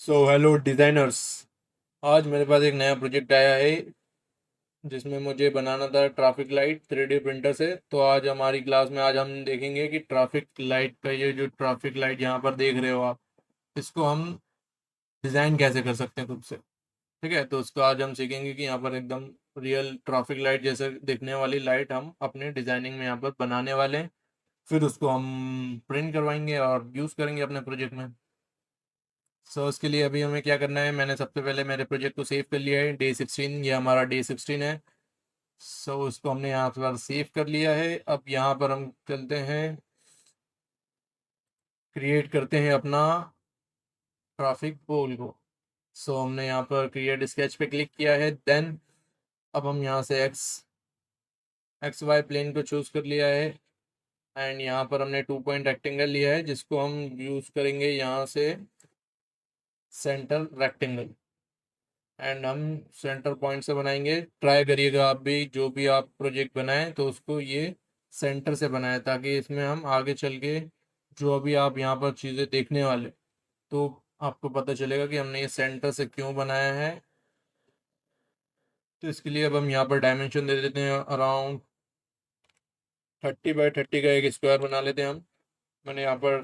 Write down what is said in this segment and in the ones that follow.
Hello designers. आज मेरे पास एक नया प्रोजेक्ट आया है जिसमें मुझे बनाना था ट्रैफिक लाइट 3D प्रिंटर से। तो आज हमारी क्लास में आज हम देखेंगे कि ट्रैफिक लाइट का ये जो ट्रैफिक लाइट यहाँ पर देख रहे हो आप, इसको हम डिज़ाइन कैसे कर सकते हैं खुद से। ठीक है, तो उसको आज हम सीखेंगे कि यहाँ पर एकदम रियल ट्रैफिक लाइट जैसे दिखने वाली लाइट हम अपने डिज़ाइनिंग में यहाँ पर बनाने वाले हैं। फिर उसको हम प्रिंट करवाएंगे और यूज़ करेंगे अपने प्रोजेक्ट में। उसके लिए अभी हमें क्या करना है, मैंने सबसे पहले मेरे प्रोजेक्ट को सेव कर लिया है। डे 16, ये हमारा डे 16 है। उसको हमने यहाँ पर सेव कर लिया है। अब यहाँ पर हम चलते हैं, क्रिएट करते हैं अपना ट्रैफिक पोल को। हमने यहाँ पर क्रिएट स्केच पे क्लिक किया है। देन अब हम यहाँ से एक्स वाई प्लेन को चूज़ कर लिया है। एंड यहाँ पर हमने 2 पॉइंट रेक्टेंगल लिया है जिसको हम यूज़ करेंगे यहाँ से सेंटर रेक्टेंगल। एंड हम सेंटर पॉइंट से बनाएंगे। ट्राई करिएगा आप भी, जो भी आप प्रोजेक्ट बनाएं तो उसको ये सेंटर से बनाएं, ताकि इसमें हम आगे चल के जो अभी आप यहाँ पर चीज़ें देखने वाले, तो आपको पता चलेगा कि हमने ये सेंटर से क्यों बनाया है। तो इसके लिए अब हम यहाँ पर डायमेंशन दे देते हैं अराउंड 30 बाई 30 का एक स्क्वायर बना लेते हैं हम। मैंने यहाँ पर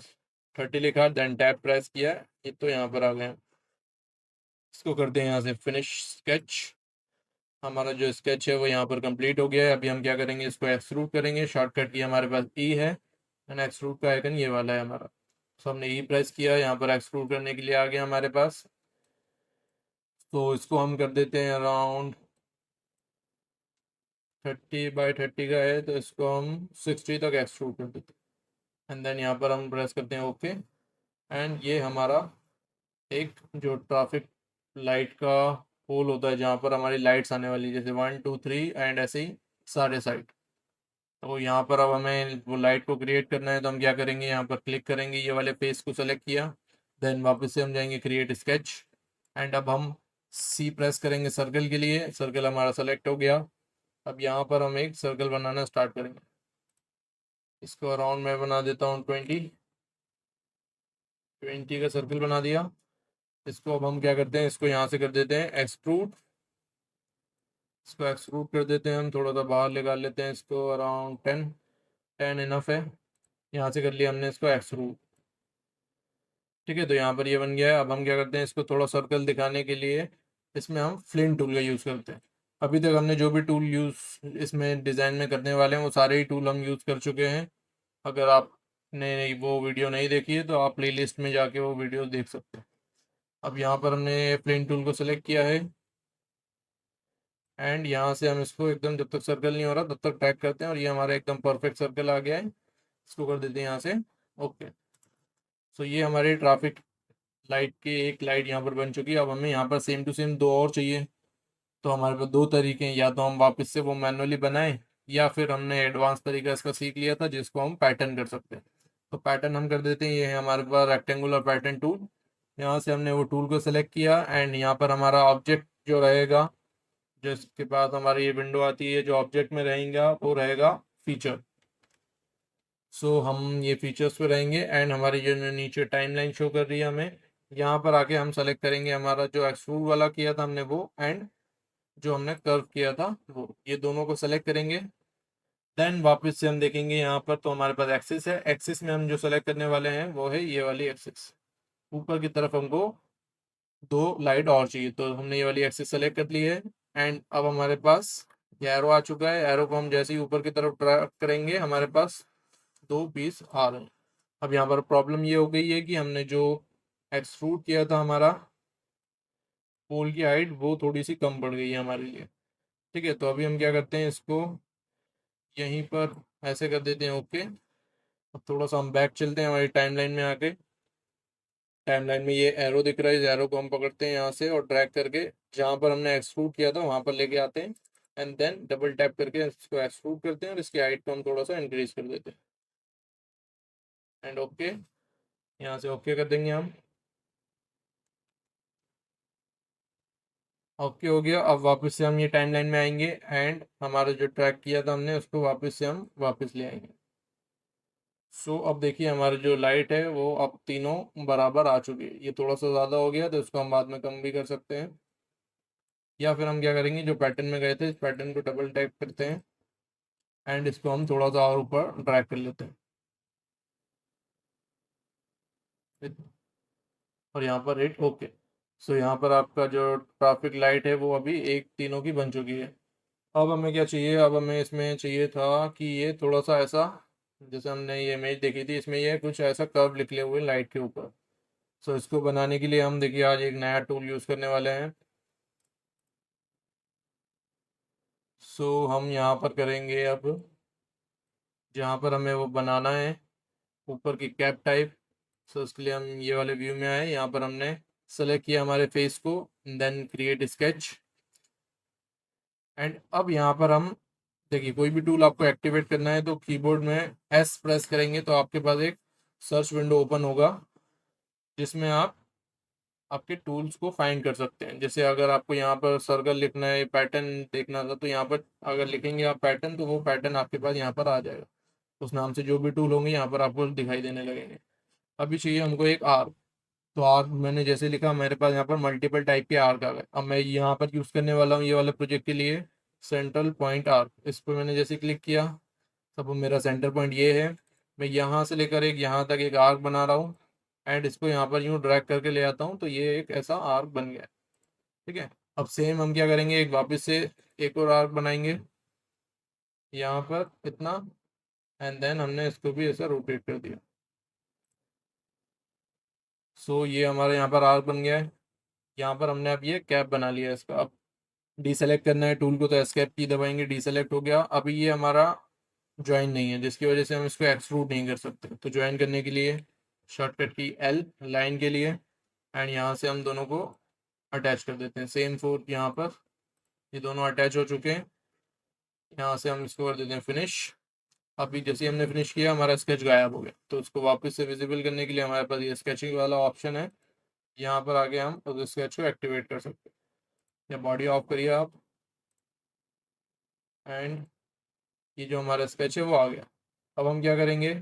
30 लिखा, देन टैब प्रेस किया, ये तो यहाँ पर आ गए। इसको करते हैं यहाँ से फिनिश स्केच। हमारा जो स्केच है वो यहाँ पर कंप्लीट हो गया है। अभी हम क्या करेंगे, इसको एक्सट्रूड करेंगे। शॉर्टकट की हमारे पास ई है, एंड एक्सट्रूड का आइकन ये वाला है हमारा। हमने ई प्रेस किया, यहाँ पर एक्सट्रूड करने के लिए आ गया हमारे पास। तो इसको हम कर देते हैं अराउंड 30 बाई 30 का है, तो इसको हम 60 तक एक्सट्रूड कर देते हैं। एंड देन यहाँ पर हम प्रेस करते हैं ओके। एंड ये हमारा एक जो ट्रैफिक लाइट का पोल होता है, जहाँ पर हमारी लाइट्स आने वाली, जैसे 1 2 3 एंड ऐसे ही सारे साइड। तो यहाँ पर अब हमें वो लाइट को क्रिएट करना है, तो हम क्या करेंगे, यहाँ पर क्लिक करेंगे, ये वाले फेस को सेलेक्ट किया। देन वापस से हम जाएंगे क्रिएट स्केच। एंड अब हम सी प्रेस करेंगे सर्कल के लिए। सर्कल हमारा सेलेक्ट हो गया। अब यहाँ पर हम एक सर्कल बनाना स्टार्ट करेंगे। इसको अराउंड मैं बना देता हूँ 20 का सर्कल बना दिया। इसको अब हम क्या करते हैं, इसको यहाँ से कर देते हैं एक्सट्रूड। इसको एक्सट्रूड कर देते हैं, हम थोड़ा सा बाहर निकाल लेते हैं इसको, अराउंड 10 इनफ है। यहाँ से कर लिया हमने इसको एक्सट्रूड। ठीक है, तो यहाँ पर ये बन गया है। अब हम क्या करते हैं, इसको थोड़ा सर्कल दिखाने के लिए इसमें हम फ्लिंट टूल का यूज़ करते हैं। अभी तक हमने जो भी टूल यूज़ इसमें डिज़ाइन में करने वाले हैं वो सारे ही टूल हम यूज़ कर चुके हैं। अगर आपने वो वीडियो नहीं देखी है तो आप प्लेलिस्ट में जाके वो वीडियो देख सकते हैं। अब यहाँ पर हमने फ्लिंट टूल को सिलेक्ट किया है। एंड यहाँ से हम इसको एकदम, जब तक सर्कल नहीं हो रहा तब तक ट्रैक करते हैं, और ये हमारा एकदम परफेक्ट सर्कल आ गया है। इसको कर देते हैं यहाँ से ओके। ये हमारे ट्रैफिक लाइट की एक लाइट यहाँ पर बन चुकी है। अब हमें यहाँ पर सेम टू सेम दो और चाहिए। तो हमारे पास दो तरीके हैं, या तो हम वापस से वो मैनुअली बनाएं, या फिर हमने एडवांस तरीका इसका सीख लिया था जिसको हम पैटर्न कर सकते हैं। तो पैटर्न हम कर देते हैं, ये है हमारे पास रेक्टेंगुलर पैटर्न टूल। यहाँ से हमने वो टूल को सेलेक्ट किया। एंड यहाँ पर हमारा ऑब्जेक्ट जो रहेगा, जिसके पास हमारी ये विंडो आती है, जो ऑब्जेक्ट में रहेगा वो रहेगा फीचर। हम ये फीचर्स पे रहेंगे। एंड हमारी जो नीचे टाइमलाइन शो कर रही है, हमें यहाँ पर आके हम सेलेक्ट करेंगे हमारा जो एक्सट्रूड वाला किया था हमने वो, एंड जो हमने कर्व किया था वो, ये दोनों को सेलेक्ट करेंगे। देन वापस से हम देखेंगे यहाँ पर, तो हमारे पास एक्सिस है। एक्सिस में हम जो सेलेक्ट करने वाले हैं वो है ये वाली एक्सिस। ऊपर की तरफ हमको दो लाइट और चाहिए, तो हमने ये वाली एक्सिस सेलेक्ट कर ली है। एंड अब हमारे पास ये एरो आ चुका है। एरो को हम जैसे ही ऊपर की तरफ ट्रैक करेंगे, हमारे पास दो पीस आ रहे हैं। अब यहाँ पर प्रॉब्लम ये हो गई है कि हमने जो एक्सट्रूड किया था, हमारा पोल की हाइट वो थोड़ी सी कम पड़ गई है हमारे लिए। ठीक है, तो अभी हम क्या करते हैं, इसको यहीं पर ऐसे कर देते हैं ओके। अब थोड़ा सा हम बैक चलते हैं हमारी टाइमलाइन में आके। टाइमलाइन में ये एरो दिख रहा है, इस एरो को हम पकड़ते हैं यहाँ से और ड्रैग करके जहाँ पर हमने एक्सट्रूड किया था वहाँ पर लेके आते हैं। एंड देन डबल टैप करके इसको एक्सट्रूड करते हैं, और इसकी हाइट को हम थोड़ा सा इंक्रीज कर देते हैं। एंड ओके, यहाँ से ओके कर देंगे हम। ओके हो गया। अब वापस से हम ये टाइमलाइन में आएंगे, एंड हमारा जो ट्रैक किया था हमने उसको वापस से हम वापस ले आएंगे। सो अब देखिए हमारी जो लाइट है वो अब तीनों बराबर आ चुकी है। ये थोड़ा सा ज़्यादा हो गया तो इसको हम बाद में कम भी कर सकते हैं, या फिर हम क्या करेंगे, जो पैटर्न में गए थे इस पैटर्न को डबल टैप करते हैं एंड इसको हम थोड़ा सा और ऊपर ड्रैग कर लेते हैं और यहाँ पर रेट ओके। सो यहाँ पर आपका जो ट्रैफिक लाइट है वो अभी एक तीनों की बन चुकी है। अब हमें क्या चाहिए, अब हमें इसमें चाहिए था कि ये थोड़ा सा ऐसा, जैसे हमने ये इमेज देखी थी इसमें ये कुछ ऐसा कर्व निकले हुए लाइट के ऊपर। सो इसको बनाने के लिए हम देखिए आज एक नया टूल यूज़ करने वाले हैं। सो हम यहाँ पर करेंगे अब, जहाँ पर हमें वो बनाना है ऊपर की कैप टाइप। सो उसके लिए हम ये वाले व्यू में आए, यहाँ पर हमने सेलेक्ट किया हमारे फेस को, देन क्रिएट स्केच। एंड अब यहाँ पर हम देखिए कोई भी टूल आपको एक्टिवेट करना है तो कीबोर्ड में एस प्रेस करेंगे तो आपके पास एक सर्च विंडो ओपन होगा जिसमें आप आपके टूल्स को फाइंड कर सकते हैं। जैसे अगर आपको यहाँ पर सर्कल लिखना है, पैटर्न देखना था, तो यहाँ पर अगर लिखेंगे आप पैटर्न तो वो पैटर्न आपके पास यहाँ पर आ जाएगा। उस नाम से जो भी टूल होंगे यहाँ पर आपको दिखाई देने लगेंगे। अभी चाहिए हमको एक आर्क। तो आर्क मैंने जैसे लिखा, मेरे पास यहाँ पर मल्टीपल टाइप के आर्क आ गए। अब मैं यहाँ पर यूज़ करने वाला हूँ ये वाले प्रोजेक्ट के लिए सेंट्रल पॉइंट आर्क। इस पर मैंने जैसे क्लिक किया, तब मेरा सेंटर पॉइंट ये है। मैं यहाँ से लेकर एक यहाँ तक एक आर्क बना रहा हूँ एंड इसको यहाँ पर यूँ ड्रैग करके ले आता हूँ तो ये एक ऐसा आर्क बन गया है। ठीक है, अब सेम हम क्या करेंगे, एक वापस से एक और आर्क बनाएंगे यहाँ पर इतना, एंड देन हमने इसको भी ऐसा रोटेट कर दिया। सो ये हमारे यहाँ पर आर्क बन गया है। यहाँ पर हमने अब ये कैप बना लिया है इसका। अब डीसेलेक्ट करना है टूल को तो एस्केप की दबाएंगे, डीसेलेक्ट हो गया। अभी ये हमारा ज्वाइन नहीं है जिसकी वजह से हम इसको एक्सट्रूड नहीं कर सकते। तो ज्वाइन करने के लिए शॉर्टकट की एल लाइन के लिए, एंड यहाँ से हम दोनों को अटैच कर देते हैं सेम फोर। यहाँ पर ये दोनों अटैच हो चुके हैं। यहाँ से हम इसको कर देते हैं फिनिश। अभी जैसे ही हमने फिनिश किया हमारा स्केच गायब हो गया। तो उसको वापस से विजिबल करने के लिए हमारे पास ये स्केचिंग वाला ऑप्शन है, यहाँ पर आगे हम उस स्केच को एक्टिवेट कर सकते हैं। या बॉडी ऑफ करिए आप, एंड ये जो हमारा स्केच है वो आ गया। अब हम क्या करेंगे,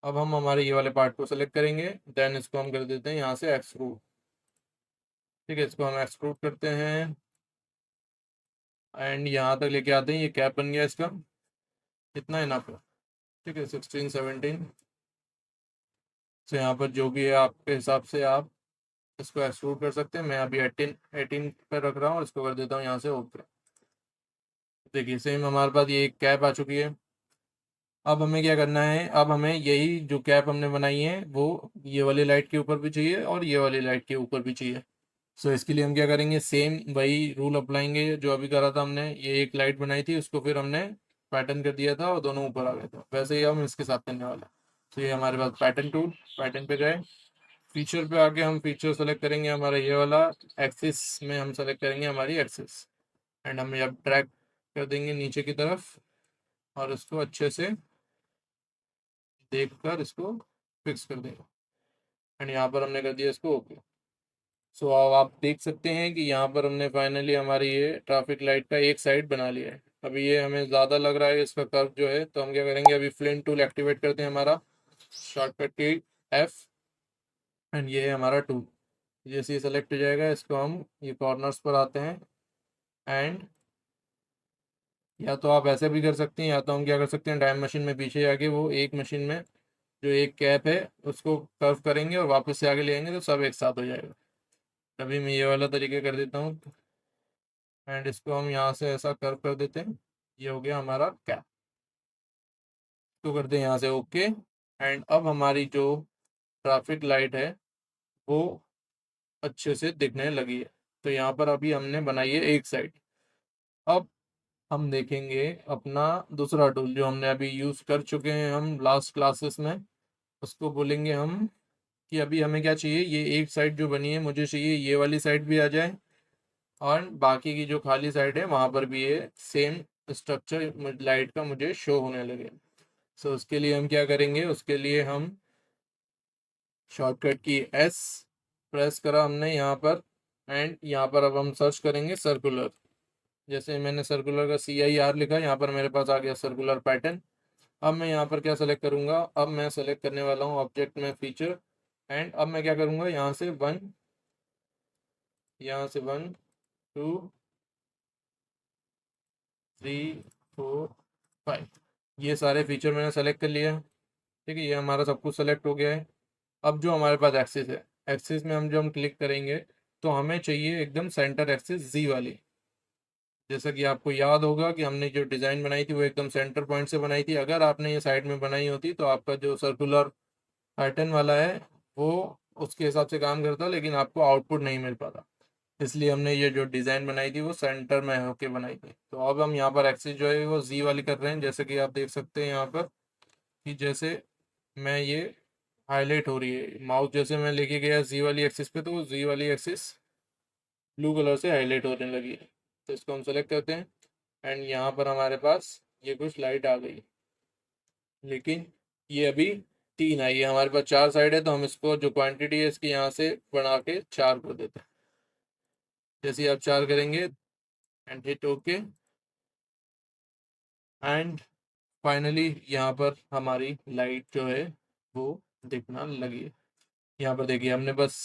अब हम हमारे ये वाले पार्ट को सेलेक्ट करेंगे, देन इसको हम कर देते हैं यहाँ से एक्सट्रूड। ठीक है, इसको हम एक्सट्रूड करते हैं एंड यहाँ तक लेके आते हैं। ये कैप बन गया इसका, इतना इनफ है। ठीक है, 16 17 से यहाँ पर जो भी है आपके हिसाब से आप इसको एक्सट्रूड कर सकते हैं। मैं अभी 18 पर रख रहा हूँ, इसको कर देता हूँ यहाँ से ओके। देखिए सेम हमारे पास ये एक कैप आ चुकी है। अब हमें क्या करना है, अब हमें यही जो कैप हमने बनाई है वो ये वाली लाइट के ऊपर भी चाहिए और ये वाली लाइट के ऊपर भी चाहिए। सो इसके लिए हम क्या करेंगे, सेम वही रूल अप्लाएंगे जो अभी करा था हमने। ये एक लाइट बनाई थी उसको फिर हमने पैटर्न कर दिया था और दोनों ऊपर आ गए थे, वैसे ही हम इसके साथ करने वाले हैं। तो ये हमारे पास पैटर्न टूल, पैटर्न पे गए, फीचर पे आके हम फीचर सेलेक्ट करेंगे हमारा ये वाला। एक्सिस में हम सेलेक्ट करेंगे हमारी एक्सिस, एंड हम अब ट्रैक कर देंगे नीचे की तरफ और इसको अच्छे से देख कर इसको फिक्स कर देंगे। एंड यहाँ पर हमने कर दिया इसको ओके। सो अब आप देख सकते हैं कि यहाँ पर हमने फाइनली हमारी ये ट्रैफिक लाइट का एक साइड बना लिया है। अभी ये हमें ज़्यादा लग रहा है इसका कर्व जो है, तो हम क्या करेंगे, अभी फ्लिंट टूल एक्टिवेट करते हैं हमारा, शॉर्टकट की एफ, एंड ये है हमारा टूल। जैसे ये सेलेक्ट हो जाएगा इसको हम ये कॉर्नर्स पर आते हैं, एंड या तो आप ऐसे भी कर सकते हैं, या तो हम क्या कर सकते हैं, टाइम मशीन में पीछे जाके वो एक मशीन में जो एक कैप है उसको कर्व करेंगे और वापस से आगे ले आएंगे तो सब एक साथ हो जाएगा। अभी मैं ये वाला तरीका कर देता हूँ एंड इसको हम यहाँ से ऐसा कर्व कर देते हैं। ये हो गया हमारा कैप। तो करते हैं यहाँ से ओके, एंड अब हमारी जो ट्रैफिक लाइट है वो अच्छे से दिखने लगी है। तो यहाँ पर अभी हमने बनाई है एक साइड। अब हम देखेंगे अपना दूसरा टूल जो हमने अभी यूज़ कर चुके हैं हम लास्ट क्लासेस में। उसको बोलेंगे हम कि अभी हमें क्या चाहिए, ये एक साइड जो बनी है मुझे चाहिए ये वाली साइड भी आ जाए और बाकी की जो खाली साइड है वहाँ पर भी ये सेम स्ट्रक्चर लाइट का मुझे शो होने लगे। सो उसके लिए हम क्या करेंगे, उसके लिए हम शॉर्टकट की एस प्रेस करा हमने यहाँ पर, एंड यहाँ पर अब हम सर्च करेंगे सर्कुलर। जैसे मैंने सर्कुलर का CIR लिखा, यहाँ पर मेरे पास आ गया सर्कुलर पैटर्न। अब मैं यहाँ पर क्या सेलेक्ट करूँगा, अब मैं सेलेक्ट करने वाला हूँ ऑब्जेक्ट में फीचर, एंड अब मैं क्या करूँगा, यहाँ से 1 2 3 4 5 ये सारे फीचर मैंने सेलेक्ट कर लिया है। ठीक है, ये हमारा सब कुछ सेलेक्ट हो गया है। अब जो हमारे पास एक्सिस है, एक्सिस में हम जब हम क्लिक करेंगे तो हमें चाहिए एकदम सेंटर एक्सिस जी वाली। जैसा कि आपको याद होगा कि हमने जो डिज़ाइन बनाई थी वो एकदम सेंटर पॉइंट से बनाई थी। अगर आपने ये साइड में बनाई होती तो आपका जो सर्कुलर पैटर्न वाला है वो उसके हिसाब से काम करता, लेकिन आपको आउटपुट नहीं मिल पाता। इसलिए हमने ये जो डिज़ाइन बनाई थी वो सेंटर में होके बनाई थी। तो अब हम यहाँ पर एक्सिस जो है वो जी वाली कर रहे हैं, जैसे कि आप देख सकते हैं यहाँ पर कि जैसे मैं ये हाईलाइट हो रही है, माउस जैसे मैं लेके गया जी वाली एक्सिस पे तो वो जी वाली एक्सिस ब्लू कलर से हाईलाइट होने लगी है। तो इसको हम सेलेक्ट करते हैं, एंड यहाँ पर हमारे पास ये कुछ लाइट आ गई, लेकिन ये अभी 3 आई है, हमारे पास 4 साइड है, तो हम इसको जो क्वांटिटी है इसकी यहाँ से बढ़ा के 4 कर देते हैं। जैसे ही आप 4 करेंगे and hit okay, and finally यहाँ पर हमारी लाइट जो है वो दिखना लगी है। यहाँ पर देखिए हमने बस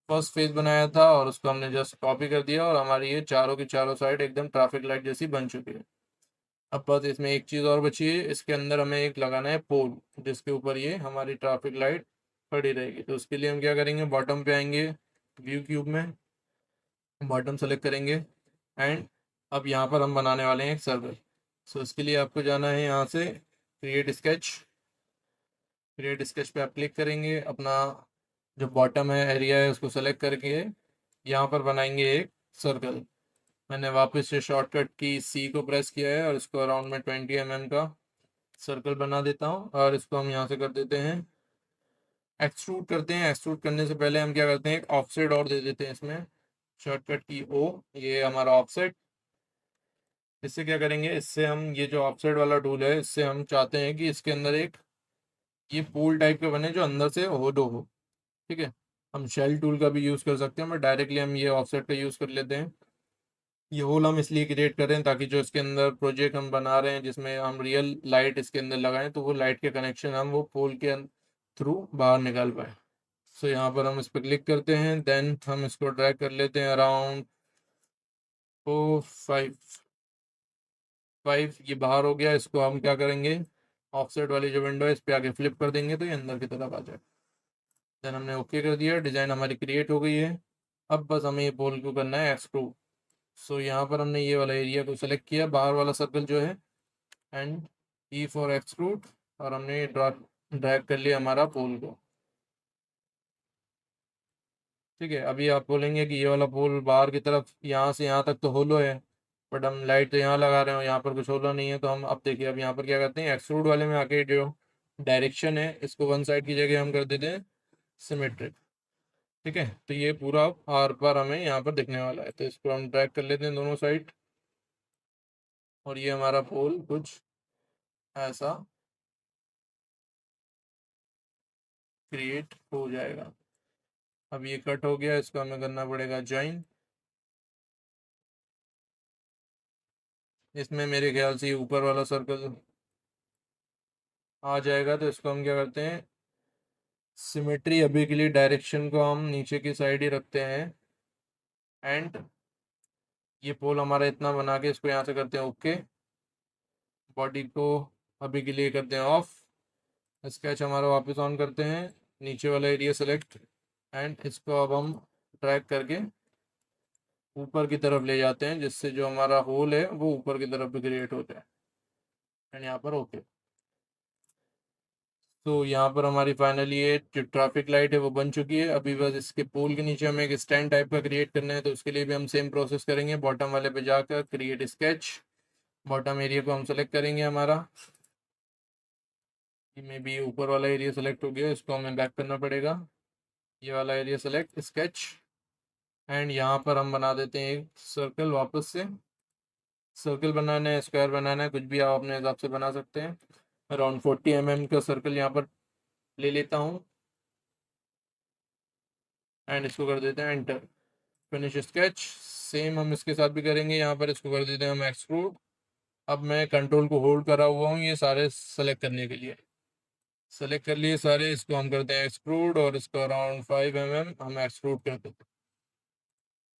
फर्स्ट फेज बनाया था और उसको हमने जस्ट कॉपी कर दिया और हमारी ये चारों की चारों साइड एकदम ट्रैफिक लाइट जैसी बन चुकी है। अब बस इसमें एक चीज़ और बची है, इसके अंदर हमें एक लगाना है पोल, जिसके ऊपर ये हमारी ट्रैफिक लाइट खड़ी रहेगी। तो उसके लिए हम क्या करेंगे, बॉटम पे आएंगे, व्यू क्यूब में बॉटम सेलेक्ट करेंगे, एंड अब यहाँ पर हम बनाने वाले हैं एक सर्कल। सो इसके लिए आपको जाना है यहाँ से क्रिएट स्केच पे आप क्लिक करेंगे, अपना जो बॉटम है एरिया है उसको सेलेक्ट करके यहाँ पर बनाएंगे एक सर्कल। मैंने वापस से शॉर्टकट की सी को प्रेस किया है और इसको अराउंड में 20 mm का सर्कल बना देता हूँ, और इसको हम यहाँ से कर देते हैं एक्सट्रूड करते हैं। एक्सट्रूड करने से पहले हम क्या करते हैं, एक ऑफसेट और दे देते हैं इसमें, शॉर्टकट की ओ, ये हमारा ऑफसेट। इससे क्या करेंगे, इससे हम ये जो ऑफसेट वाला टूल है इससे हम चाहते हैं कि इसके अंदर एक ये पूल टाइप के बने जो अंदर से होलो हो। ठीक है, हम शेल टूल का भी यूज़ कर सकते हैं, बट डायरेक्टली हम ये ऑफसेट का यूज़ कर लेते हैं। ये होल हम इसलिए क्रिएट कर रहे हैं ताकि जो इसके अंदर प्रोजेक्ट हम बना रहे हैं जिसमें हम रियल लाइट इसके अंदर लगाएं तो वो लाइट के कनेक्शन हम वो पोल के थ्रू बाहर निकाल पाए। सो यहाँ पर हम इस पर क्लिक करते हैं, देन हम इसको ड्रैग कर लेते हैं अराउंड 4 5 5, ये बाहर हो गया। इसको हम क्या करेंगे, ऑफसेट वाली जो विंडो है इस पे आगे फ्लिप कर देंगे तो ये अंदर की तरफ आ जाए। देन हमने ओके कर दिया, डिज़ाइन हमारी क्रिएट हो गई है। अब बस हमें ये पोल को करना है एक्सट्रूड। सो यहाँ पर हमने ये वाला एरिया को सेलेक्ट किया, बाहर वाला सर्कल जो है, एंड ई फॉर एक्सट्रूड, और हमने ड्रैग कर लिया हमारा पोल को। ठीक है, अभी आप बोलेंगे कि ये वाला पोल बाहर की तरफ यहाँ से यहाँ तक तो होलो है, बट हम लाइट तो यहाँ लगा रहे हो, यहाँ पर कुछ होलो नहीं है। तो हम अब देखिए अब यहाँ पर क्या करते हैं, एक्सट्रूड वाले में आके जो डायरेक्शन है इसको वन साइड की जगह हम कर देते हैं सिमेट्रिक। ठीक है, तो ये पूरा आर पार हमें यहाँ पर दिखने वाला है। तो इसको हम ड्रैग कर लेते हैं दोनों साइड, और ये हमारा पोल कुछ ऐसा क्रिएट हो जाएगा। अब ये कट हो गया, इसको हमें करना पड़ेगा ज्वाइन। इसमें मेरे ख्याल से ये ऊपर वाला सर्कल आ जाएगा, तो इसको हम क्या करते हैं, सिमेट्री अभी के लिए डायरेक्शन को हम नीचे की साइड ही रखते हैं, एंड ये पोल हमारा इतना बना के इसको यहाँ से करते हैं ओके। बॉडी को अभी के लिए करते हैं ऑफ, स्केच हमारा वापस ऑन करते हैं, नीचे वाला एरिया सेलेक्ट, एंड इसको अब हम ड्रैग करके ऊपर की तरफ ले जाते हैं, जिससे जो हमारा होल है वो ऊपर की तरफ भी क्रिएट हो जाए, एंड यहाँ पर ओके। तो यहाँ पर हमारी फाइनली ये जो ट्रैफिक लाइट है वो बन चुकी है। अभी बस इसके पोल के नीचे हमें एक स्टैंड टाइप का क्रिएट करना है, तो उसके लिए भी हम सेम प्रोसेस करेंगे। बॉटम वाले पे जाकर क्रिएट स्केच, बॉटम एरिया को हम सेलेक्ट करेंगे हमारा, में भी ऊपर वाला एरिया सेलेक्ट हो गया, इसको हमें बैक करना पड़ेगा। ये वाला एरिया सेलेक्ट स्केच, एंड यहाँ पर हम बना देते हैं एक सर्कल। वापस से सर्कल बनाना है, स्क्वायर बनाना है, कुछ भी आप अपने हिसाब से बना सकते हैं। अराउंड 40 mm का सर्कल यहाँ पर ले लेता हूँ, एंड इसको कर देते हैं एंटर, फिनिश स्केच। सेम हम इसके साथ भी करेंगे, यहाँ पर इसको कर देते हैं हम एक्सट्रूड। अब मैं कंट्रोल को होल्ड करा हुआ हूँ ये सारे सेलेक्ट करने के लिए। सेलेक्ट कर लिए सारे, इसको हम करते हैं एक्सट्रूड और इसको अराउंड 5 mm हम एक्सट्रूड कर देते हैं।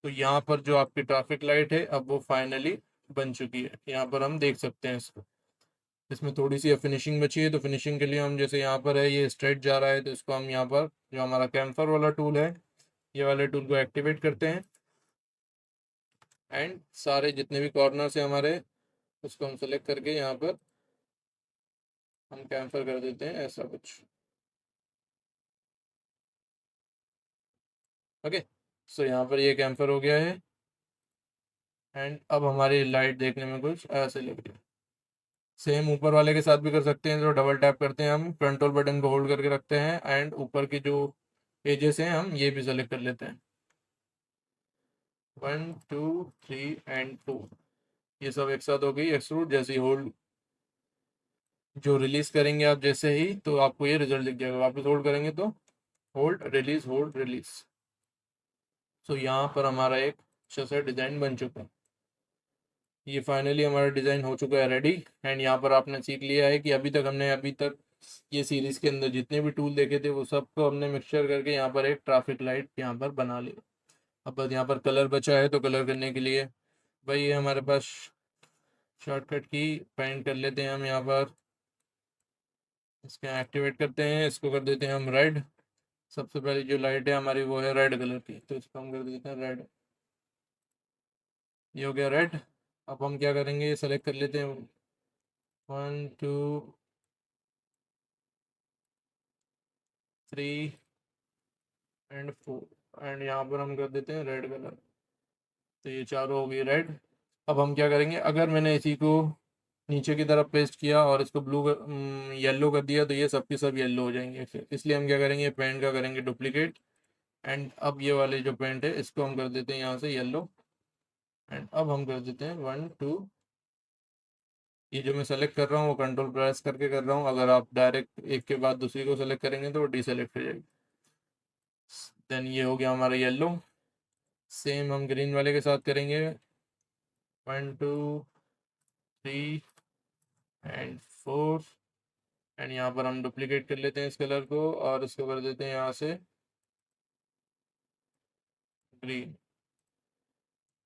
तो यहाँ पर जो आपकी ट्रैफिक लाइट है अब वो फाइनली बन चुकी है, यहाँ पर हम देख सकते हैं इसको। इसमें थोड़ी सी फिनिशिंग बची है, तो फिनिशिंग के लिए हम जैसे यहाँ पर है ये स्ट्रेट जा रहा है, तो इसको हम यहाँ पर जो हमारा कैम्फर वाला टूल है ये वाले टूल को एक्टिवेट करते हैं एंड सारे जितने भी कॉर्नर है हमारे उसको हम सेलेक्ट करके यहाँ पर हम कैम्फर कर देते हैं ऐसा कुछ। ओके, सो यहाँ पर ये कैम्फर हो गया है एंड अब हमारी लाइट देखने में कुछ ऐसे लग रही है। सेम ऊपर वाले के साथ भी कर सकते हैं, तो डबल टैप करते हैं हम, कंट्रोल बटन को होल्ड करके रखते हैं एंड ऊपर की जो एजेस हैं हम ये भी सेलेक्ट कर लेते हैं। 1 2 3 एंड 2 ये सब एक साथ हो गई एक्सट्रूड। जैसे ही होल्ड जो रिलीज करेंगे आप जैसे ही, तो आपको ये रिजल्ट दिख जाएगा। वापस होल्ड करेंगे तो होल्ड रिलीज। सो यहाँ पर हमारा एक अच्छा सा डिज़ाइन बन चुका है। ये फाइनली हमारा डिज़ाइन हो चुका है रेडी। एंड यहाँ पर आपने सीख लिया है कि अभी तक ये सीरीज़ के अंदर जितने भी टूल देखे थे वो सबको हमने मिक्सचर करके यहाँ पर एक ट्रैफिक लाइट यहाँ पर बना लिया। अब बस यहाँ पर कलर बचा है, तो कलर करने के लिए भाई ये हमारे पास शॉर्टकट की पेंट कर लेते हैं हम यहाँ पर। इसके एक्टिवेट करते हैं, इसको कर देते हैं हम रेड। सबसे पहली जो लाइट है हमारी वो है रेड कलर की, तो इसको हम कर देते हैं रेड। ये हो गया रेड। अब हम क्या करेंगे, ये सेलेक्ट कर लेते हैं 1 2 3 एंड 4 एंड यहाँ पर हम कर देते हैं रेड कलर। तो ये चारों हो गई रेड। अब हम क्या करेंगे, अगर मैंने इसी को नीचे की तरफ पेस्ट किया और इसको ब्लू येलो कर दिया तो ये सब के सब येलो हो जाएंगे फिर, इसलिए हम क्या करेंगे पेंट का करेंगे डुप्लीकेट। एंड अब ये वाले जो पेंट है इसको हम कर देते हैं यहाँ से येलो। एंड अब हम कर देते हैं 1 2। ये जो मैं सेलेक्ट कर रहा हूँ वो कंट्रोल प्रेस करके कर रहा हूँ, अगर आप डायरेक्ट एक के बाद दूसरी को सेलेक्ट करेंगे तो वो डीसेलेक्ट हो जाएगी। देन ये हो गया हमारा येलो। सेम हम ग्रीन वाले के साथ करेंगे 1 2 3 एंड 4 एंड यहाँ पर हम डुप्लीकेट कर लेते हैं इस कलर को और इसको कर देते हैं यहाँ से ग्रीन।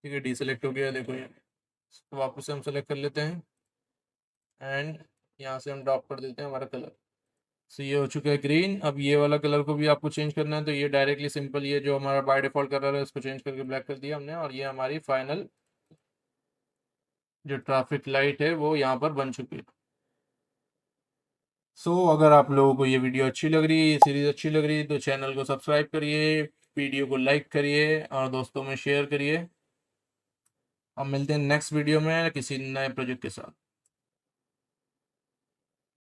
ठीक है, डीसेलेक्ट हो गया देखो ये। इसको वापस से हम सेलेक्ट कर लेते हैं एंड यहाँ से हम ड्रॉप कर देते हैं हमारा कलर। सो ये हो चुका है ग्रीन। अब ये वाला कलर को भी आपको चेंज करना है, तो ये डायरेक्टली सिंपल ये जो हमारा बाय डिफॉल्ट कलर है इसको चेंज करके ब्लैक कर दिया हमने, और ये हमारी फाइनल जो ट्रैफिक लाइट है वो यहाँ पर बन चुकी है। अगर आप लोगों को ये वीडियो अच्छी लग रही है, ये सीरीज़ अच्छी लग रही है, तो चैनल को सब्सक्राइब करिए, वीडियो को लाइक करिए और दोस्तों में शेयर करिए। अब मिलते हैं नेक्स्ट वीडियो में किसी नए प्रोजेक्ट के साथ।